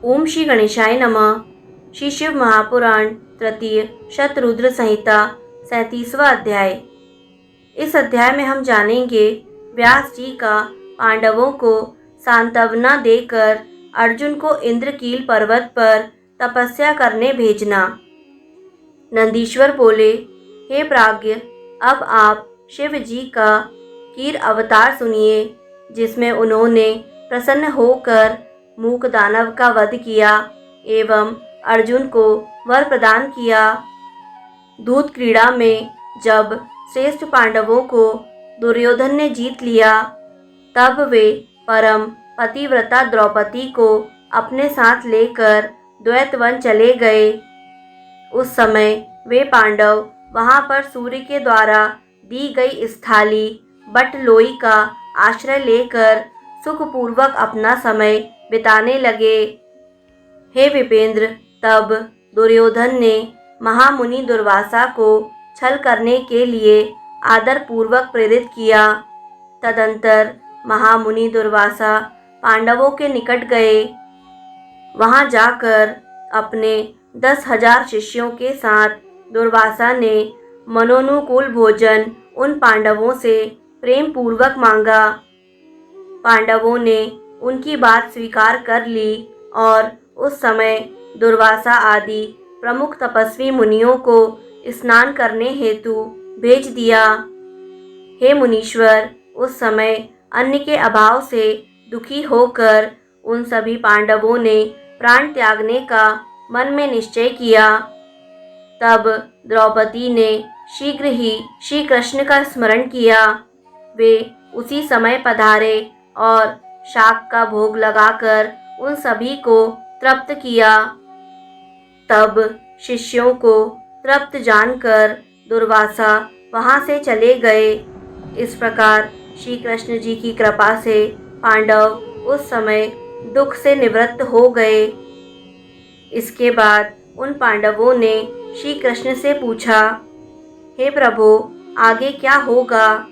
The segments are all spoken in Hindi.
ओम श्री गणेशाय नमः। श्री शिव महापुराण तृतीय शतरुद्र संहिता 37वां अध्याय। इस अध्याय में हम जानेंगे व्यास जी का पांडवों को सांत्वना देकर अर्जुन को इंद्रकील पर्वत पर तपस्या करने भेजना। नंदीश्वर बोले, हे प्राज्ञ, अब आप शिव जी का कीर अवतार सुनिए, जिसमें उन्होंने प्रसन्न होकर मूक दानव का वध किया एवं अर्जुन को वर प्रदान किया। दूत क्रीड़ा में जब श्रेष्ठ पांडवों को दुर्योधन ने जीत लिया, तब वे परम पतिव्रता द्रौपदी को अपने साथ लेकर द्वैतवन चले गए। उस समय वे पांडव वहां पर सूर्य के द्वारा दी गई स्थाली बटलोई का आश्रय लेकर सुखपूर्वक अपना समय बिताने लगे। हे विपेंद्र, तब दुर्योधन ने महामुनि दुर्वासा को छल करने के लिए आदरपूर्वक प्रेरित किया। तदंतर महामुनि दुर्वासा पांडवों के निकट गए। वहां जाकर अपने 10,000 शिष्यों के साथ दुर्वासा ने मनोनुकूल भोजन उन पांडवों से प्रेम पूर्वक मांगा। पांडवों ने उनकी बात स्वीकार कर ली और उस समय दुर्वासा आदि प्रमुख तपस्वी मुनियों को स्नान करने हेतु भेज दिया। हे मुनीश्वर, उस समय अन्न के अभाव से दुखी होकर उन सभी पांडवों ने प्राण त्यागने का मन में निश्चय किया। तब द्रौपदी ने शीघ्र ही श्री कृष्ण का स्मरण किया। वे उसी समय पधारे और शाक का भोग लगाकर उन सभी को तृप्त किया। तब शिष्यों को तृप्त जानकर दुर्वासा वहां से चले गए। इस प्रकार श्री कृष्ण जी की कृपा से पांडव उस समय दुख से निवृत्त हो गए। इसके बाद उन पांडवों ने श्री कृष्ण से पूछा, हे प्रभु, आगे क्या होगा?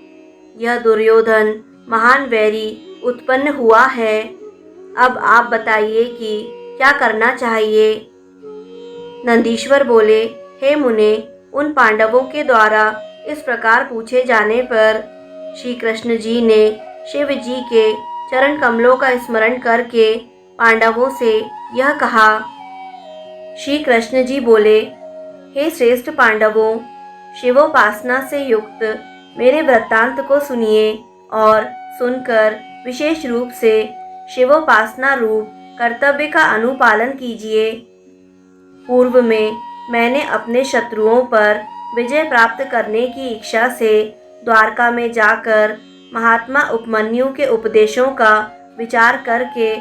यह दुर्योधन महान वैरी उत्पन्न हुआ है। अब आप बताइए कि क्या करना चाहिए। नंदीश्वर बोले, हे मुने, उन पांडवों के द्वारा इस प्रकार पूछे जाने पर श्री कृष्ण जी ने शिव जी के चरण कमलों का स्मरण करके पांडवों से यह कहा। श्री कृष्ण जी बोले, हे श्रेष्ठ पांडवों, शिवोपासना से युक्त मेरे वृत्तांत को सुनिए और सुनकर विशेष रूप से शिवोपासना रूप कर्तव्य का अनुपालन कीजिए। पूर्व में मैंने अपने शत्रुओं पर विजय प्राप्त करने की इच्छा से द्वारका में जाकर महात्मा उपमन्यु के उपदेशों का विचार करके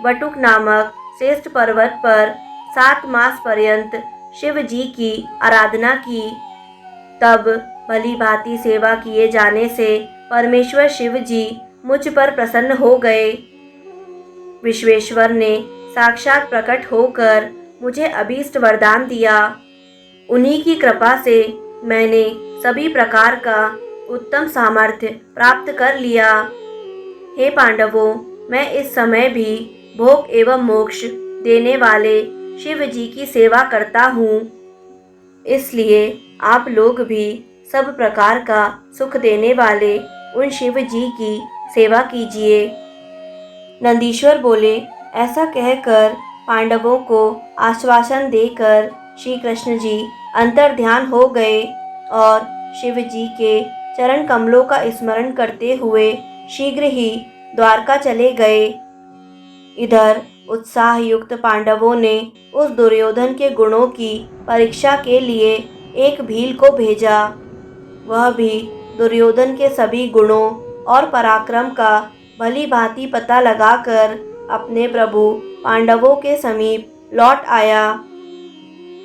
वटुक नामक श्रेष्ठ पर्वत पर 7 मास पर्यंत शिव जी की आराधना की। तब भली भांति सेवा किए जाने से परमेश्वर शिव जी मुझ पर प्रसन्न हो गए। विश्वेश्वर ने साक्षात प्रकट होकर मुझे अभीष्ट वरदान दिया। उन्हीं की कृपा से मैंने सभी प्रकार का उत्तम सामर्थ्य प्राप्त कर लिया। हे पांडवों, मैं इस समय भी भोग एवं मोक्ष देने वाले शिव जी की सेवा करता हूँ। इसलिए आप लोग भी सब प्रकार का सुख देने वाले उन शिव जी की सेवा कीजिए। नंदीश्वर बोले, ऐसा कहकर पांडवों को आश्वासन देकर श्री कृष्ण जी अंतर्ध्यान हो गए और शिव जी के चरण कमलों का स्मरण करते हुए शीघ्र ही द्वारका चले गए। इधर उत्साह युक्त पांडवों ने उस दुर्योधन के गुणों की परीक्षा के लिए एक भील को भेजा। वह भी दुर्योधन के सभी गुणों और पराक्रम का भली भांति पता लगाकर अपने प्रभु पांडवों के समीप लौट आया।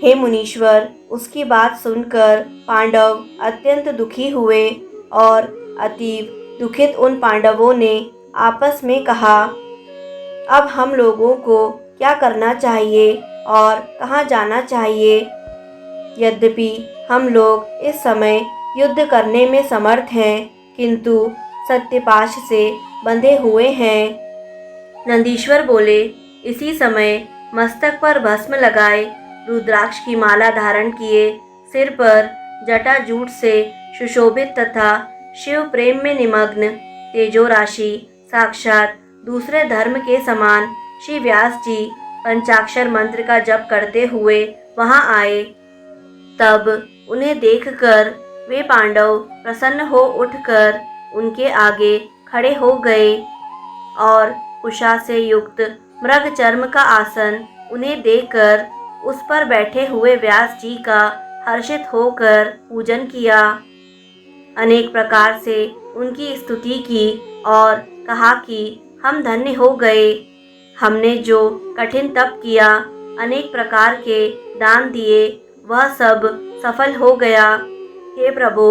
हे मुनीश्वर, उसकी बात सुनकर पांडव अत्यंत दुखी हुए और अतीव दुखित उन पांडवों ने आपस में कहा, अब हम लोगों को क्या करना चाहिए और कहाँ जाना चाहिए? यद्यपि हम लोग इस समय युद्ध करने में समर्थ हैं, किंतु सत्यपाश से बंधे हुए हैं। नंदीश्वर बोले, इसी समय मस्तक पर भस्म लगाए, रुद्राक्ष की माला धारण किए, सिर पर जटाजूट से सुशोभित तथा शिव प्रेम में निमग्न तेजो राशि साक्षात दूसरे धर्म के समान श्री व्यास जी पंचाक्षर मंत्र का जप करते हुए वहां आए। तब उन्हें देखकर वे पांडव प्रसन्न हो उठकर उनके आगे खड़े हो गए और उषा से युक्त मृग चर्म का आसन उन्हें देकर उस पर बैठे हुए व्यास जी का हर्षित होकर पूजन किया। अनेक प्रकार से उनकी स्तुति की और कहा कि हम धन्य हो गए, हमने जो कठिन तप किया, अनेक प्रकार के दान दिए, वह सब सफल हो गया। हे प्रभु,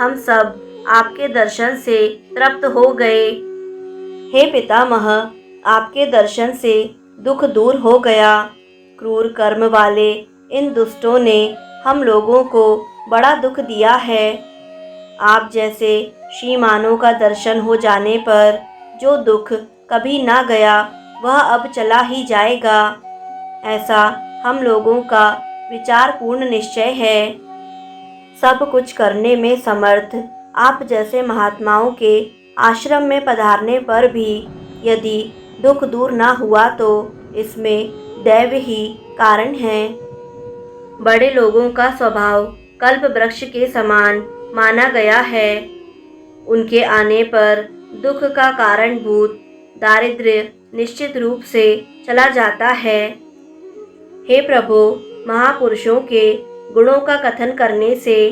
हम सब आपके दर्शन से तृप्त हो गए। हे पितामह, आपके दर्शन से दुख दूर हो गया। क्रूर कर्म वाले इन दुष्टों ने हम लोगों को बड़ा दुख दिया है। आप जैसे श्रीमानों का दर्शन हो जाने पर जो दुख कभी ना गया वह अब चला ही जाएगा, ऐसा हम लोगों का विचारपूर्ण निश्चय है। सब कुछ करने में समर्थ आप जैसे महात्माओं के आश्रम में पधारने पर भी यदि दुख दूर ना हुआ तो इसमें दैव ही कारण है। बड़े लोगों का स्वभाव कल्प वृक्ष के समान माना गया है। उनके आने पर दुख का कारणभूत दारिद्र्य निश्चित रूप से चला जाता है। हे प्रभु, महापुरुषों के गुणों का कथन करने से,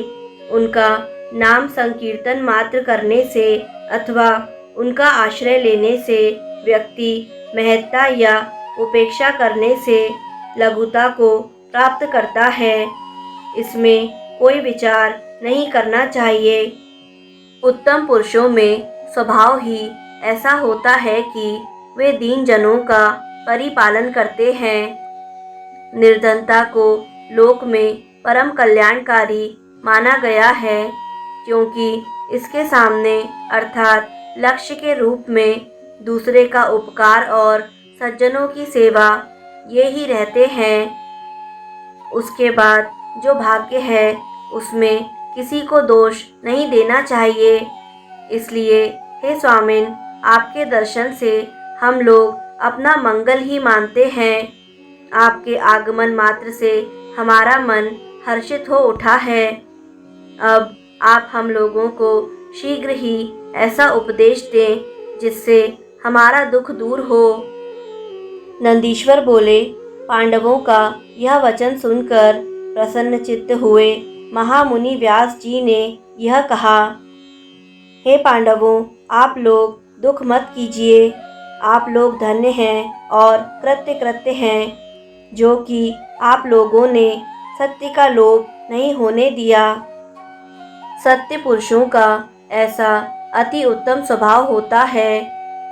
उनका नाम संकीर्तन मात्र करने से अथवा उनका आश्रय लेने से व्यक्ति महत्ता या उपेक्षा करने से लघुता को प्राप्त करता है, इसमें कोई विचार नहीं करना चाहिए। उत्तम पुरुषों में स्वभाव ही ऐसा होता है कि वे दीन जनों का परिपालन करते हैं। निर्धनता को लोक में परम कल्याणकारी माना गया है, क्योंकि इसके सामने अर्थात लक्ष्य के रूप में दूसरे का उपकार और सज्जनों की सेवा ये ही रहते हैं। उसके बाद जो भाग्य है उसमें किसी को दोष नहीं देना चाहिए। इसलिए हे स्वामिन, आपके दर्शन से हम लोग अपना मंगल ही मानते हैं। आपके आगमन मात्र से हमारा मन हर्षित हो उठा है। अब आप हम लोगों को शीघ्र ही ऐसा उपदेश दें जिससे हमारा दुख दूर हो। नंदीश्वर बोले। पांडवों का यह वचन सुनकर प्रसन्न चित्त हुए महामुनि व्यास जी ने यह कहा, हे पांडवों, आप लोग दुख मत कीजिए। आप लोग धन्य हैं और कृत्य हैं जो कि आप लोगों ने सत्य का लोभ नहीं होने दिया। सत्य पुरुषों का ऐसा अति उत्तम स्वभाव होता है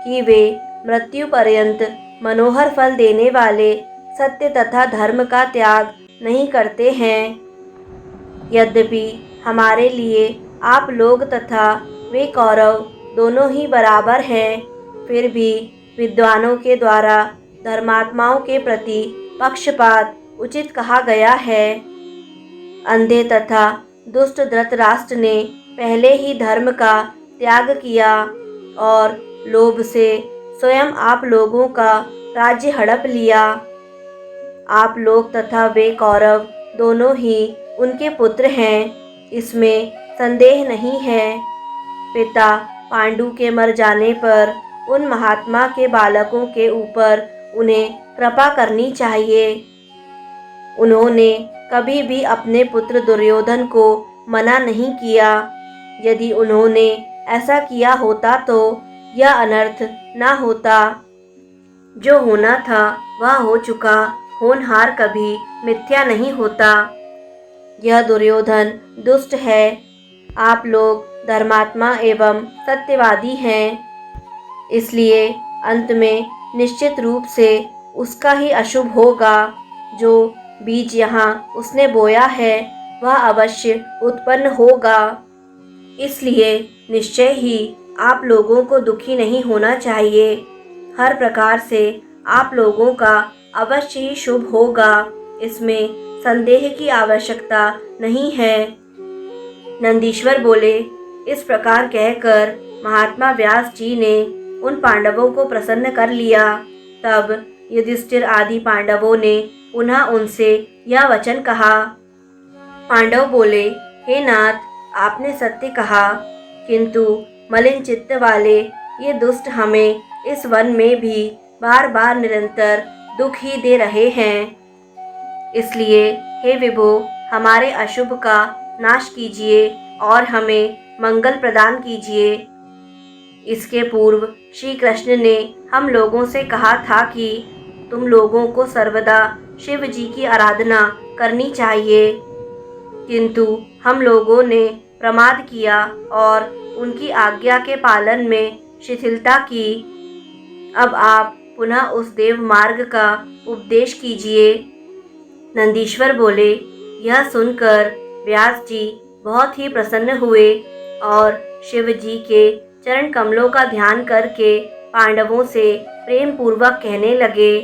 कि वे मृत्यु पर्यंत मनोहर फल देने वाले सत्य तथा धर्म का त्याग नहीं करते हैं। यद्यपि हमारे लिए आप लोग तथा वे कौरव दोनों ही बराबर हैं, फिर भी विद्वानों के द्वारा धर्मात्माओं के प्रति पक्षपात उचित कहा गया है। अंधे तथा दुष्ट धृतराष्ट्र ने पहले ही धर्म का त्याग किया और लोभ से स्वयं आप लोगों का राज्य हड़प लिया। आप लोग तथा वे कौरव दोनों ही उनके पुत्र हैं, इसमें संदेह नहीं है। पिता पांडु के मर जाने पर उन महात्मा के बालकों के ऊपर उन्हें कृपा करनी चाहिए। उन्होंने कभी भी अपने पुत्र दुर्योधन को मना नहीं किया। यदि उन्होंने ऐसा किया होता तो यह अनर्थ न होता। जो होना था वह हो चुका, होनहार कभी मिथ्या नहीं होता। यह दुर्योधन दुष्ट है, आप लोग धर्मात्मा एवं सत्यवादी हैं, इसलिए अंत में निश्चित रूप से उसका ही अशुभ होगा। जो बीज यहाँ उसने बोया है वह अवश्य उत्पन्न होगा। इसलिए निश्चय ही आप लोगों को दुखी नहीं होना चाहिए। हर प्रकार से आप लोगों का अवश्य ही शुभ होगा, इसमें संदेह की आवश्यकता नहीं है। नंदीश्वर बोले। इस प्रकार कहकर महात्मा व्यास जी ने उन पांडवों को प्रसन्न कर लिया। तब युधिष्ठिर आदि पांडवों ने पुनः उनसे यह वचन कहा। पांडव बोले, हे नाथ, आपने सत्य कहा, किंतु मलिन चित्त वाले ये दुष्ट हमें इस वन में भी बार बार निरंतर दुख ही दे रहे हैं। इसलिए हे विभो, हमारे अशुभ का नाश कीजिए और हमें मंगल प्रदान कीजिए। इसके पूर्व श्री कृष्ण ने हम लोगों से कहा था कि तुम लोगों को सर्वदा शिव जी की आराधना करनी चाहिए, किंतु हम लोगों ने प्रमाद किया और उनकी आज्ञा के पालन में शिथिलता की। अब आप पुनः उस देव मार्ग का उपदेश कीजिए। नंदीश्वर बोले। यह सुनकर व्यास जी बहुत ही प्रसन्न हुए और शिव जी के चरण कमलों का ध्यान करके पांडवों से प्रेम पूर्वक कहने लगे।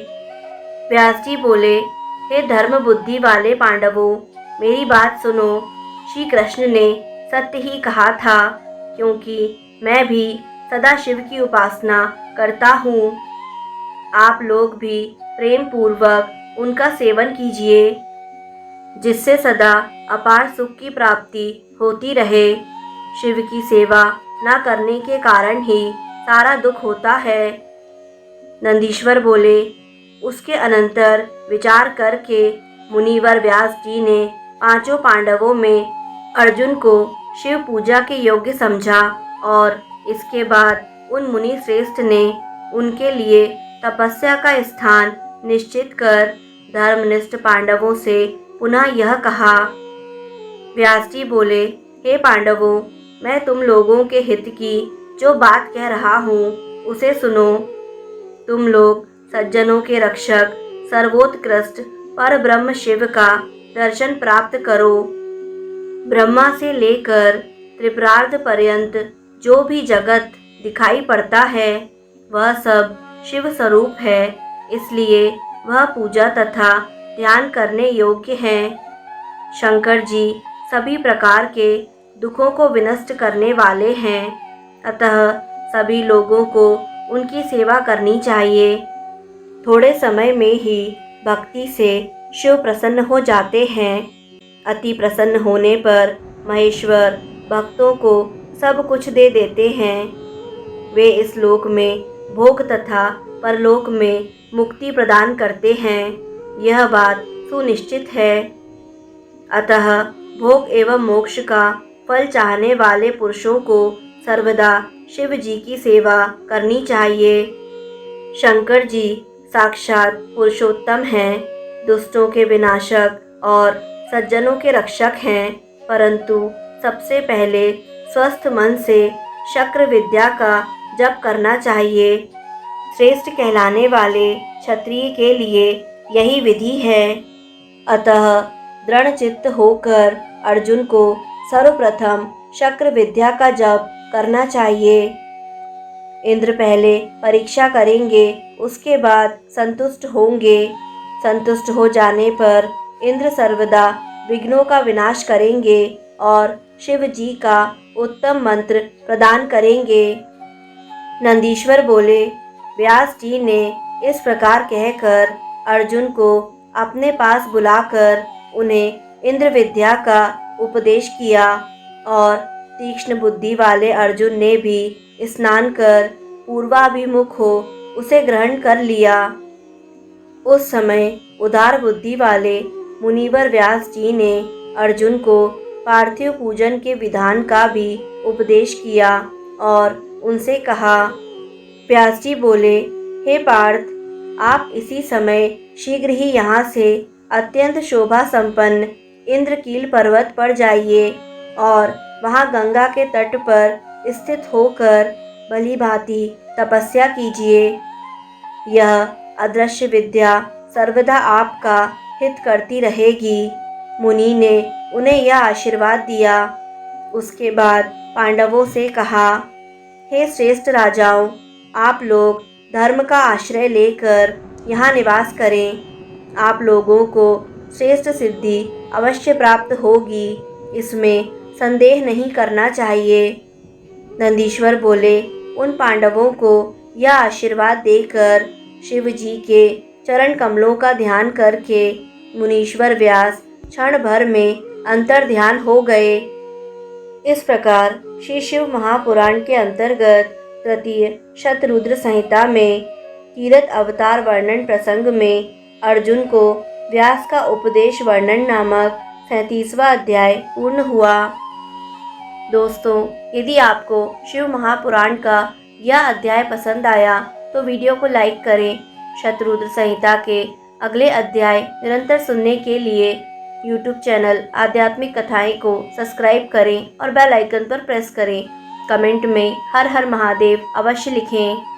व्यास जी बोले, हे धर्म बुद्धि वाले पांडवों, मेरी बात सुनो। श्री कृष्ण ने सत्य ही कहा था, क्योंकि मैं भी सदा शिव की उपासना करता हूँ। आप लोग भी प्रेम पूर्वक उनका सेवन कीजिए, जिससे सदा अपार सुख की प्राप्ति होती रहे। शिव की सेवा न करने के कारण ही सारा दुख होता है। नंदीश्वर बोले। उसके अनंतर विचार करके मुनिवर व्यास जी ने पांचों पांडवों में अर्जुन को शिव पूजा के योग्य समझा और इसके बाद उन मुनि श्रेष्ठ ने उनके लिए तपस्या का स्थान निश्चित कर धर्मनिष्ठ पांडवों से पुनः यह कहा। व्यास जी बोले, हे पांडवों, मैं तुम लोगों के हित की जो बात कह रहा हूँ उसे सुनो। तुम लोग सज्जनों के रक्षक सर्वोत्कृष्ट पर ब्रह्म शिव का दर्शन प्राप्त करो। ब्रह्मा से लेकर त्रिपुरार्ध पर्यंत जो भी जगत दिखाई पड़ता है वह सब शिव स्वरूप है, इसलिए वह पूजा तथा ध्यान करने योग्य है। शंकर जी सभी प्रकार के दुखों को विनष्ट करने वाले हैं, अतः सभी लोगों को उनकी सेवा करनी चाहिए। थोड़े समय में ही भक्ति से शिव प्रसन्न हो जाते हैं। अति प्रसन्न होने पर महेश्वर भक्तों को सब कुछ दे देते हैं। वे इस लोक में भोग तथा परलोक में मुक्ति प्रदान करते हैं, यह बात सुनिश्चित है। अतः भोग एवं मोक्ष का फल चाहने वाले पुरुषों को सर्वदा शिव जी की सेवा करनी चाहिए। शंकर जी साक्षात पुरुषोत्तम हैं, दुष्टों के विनाशक और सज्जनों के रक्षक हैं, परंतु सबसे पहले स्वस्थ मन से शक्र विद्या का जप करना चाहिए। श्रेष्ठ कहलाने वाले क्षत्रिय के लिए यही विधि है। अतः दृढ़ चित्त होकर अर्जुन को सर्वप्रथम शक्र विद्या का जप करना चाहिए। इंद्र पहले परीक्षा करेंगे, उसके बाद संतुष्ट होंगे। संतुष्ट हो जाने पर इंद्र सर्वदा विघ्नों का विनाश करेंगे और शिव जी का उत्तम मंत्र प्रदान करेंगे। नंदीश्वर बोले। व्यास जी ने इस प्रकार कहकर अर्जुन को अपने पास बुलाकर उन्हें इंद्र विद्या का उपदेश किया और तीक्ष्ण बुद्धि वाले अर्जुन ने भी स्नान कर पूर्वाभिमुख हो उसे ग्रहण कर लिया। उस समय उदार बुद्धि वाले मुनिवर व्यास जी ने अर्जुन को पार्थिव पूजन के विधान का भी उपदेश किया और उनसे कहा। व्यास जी बोले, हे पार्थ, आप इसी समय शीघ्र ही यहाँ से अत्यंत शोभा संपन्न इंद्रकील पर्वत पर जाइए और वहाँ गंगा के तट पर स्थित होकर भलीभांति तपस्या कीजिए। यह अदृश्य विद्या सर्वदा आपका हित करती रहेगी। मुनि ने उन्हें यह आशीर्वाद दिया। उसके बाद पांडवों से कहा, हे श्रेष्ठ राजाओं, आप लोग धर्म का आश्रय लेकर यहाँ निवास करें। आप लोगों को श्रेष्ठ सिद्धि अवश्य प्राप्त होगी, इसमें संदेह नहीं करना चाहिए। नंदीश्वर बोले, उन पांडवों को यह आशीर्वाद देकर शिव जी के चरण कमलों का ध्यान करके मुनीश्वर व्यास क्षण भर में अंतर ध्यान हो गए। इस प्रकार श्री शिव महापुराण के अंतर्गत तृतीय शतरुद्र संहिता में कीरत अवतार वर्णन प्रसंग में अर्जुन को व्यास का उपदेश वर्णन नामक 37वां अध्याय पूर्ण हुआ। दोस्तों, यदि आपको शिव महापुराण का यह अध्याय पसंद आया तो वीडियो को लाइक करें। शतरुद्र संहिता के अगले अध्याय निरंतर सुनने के लिए यूट्यूब चैनल आध्यात्मिक कथाएं को सब्सक्राइब करें और बेल आइकन पर प्रेस करें। कमेंट में हर हर महादेव अवश्य लिखें।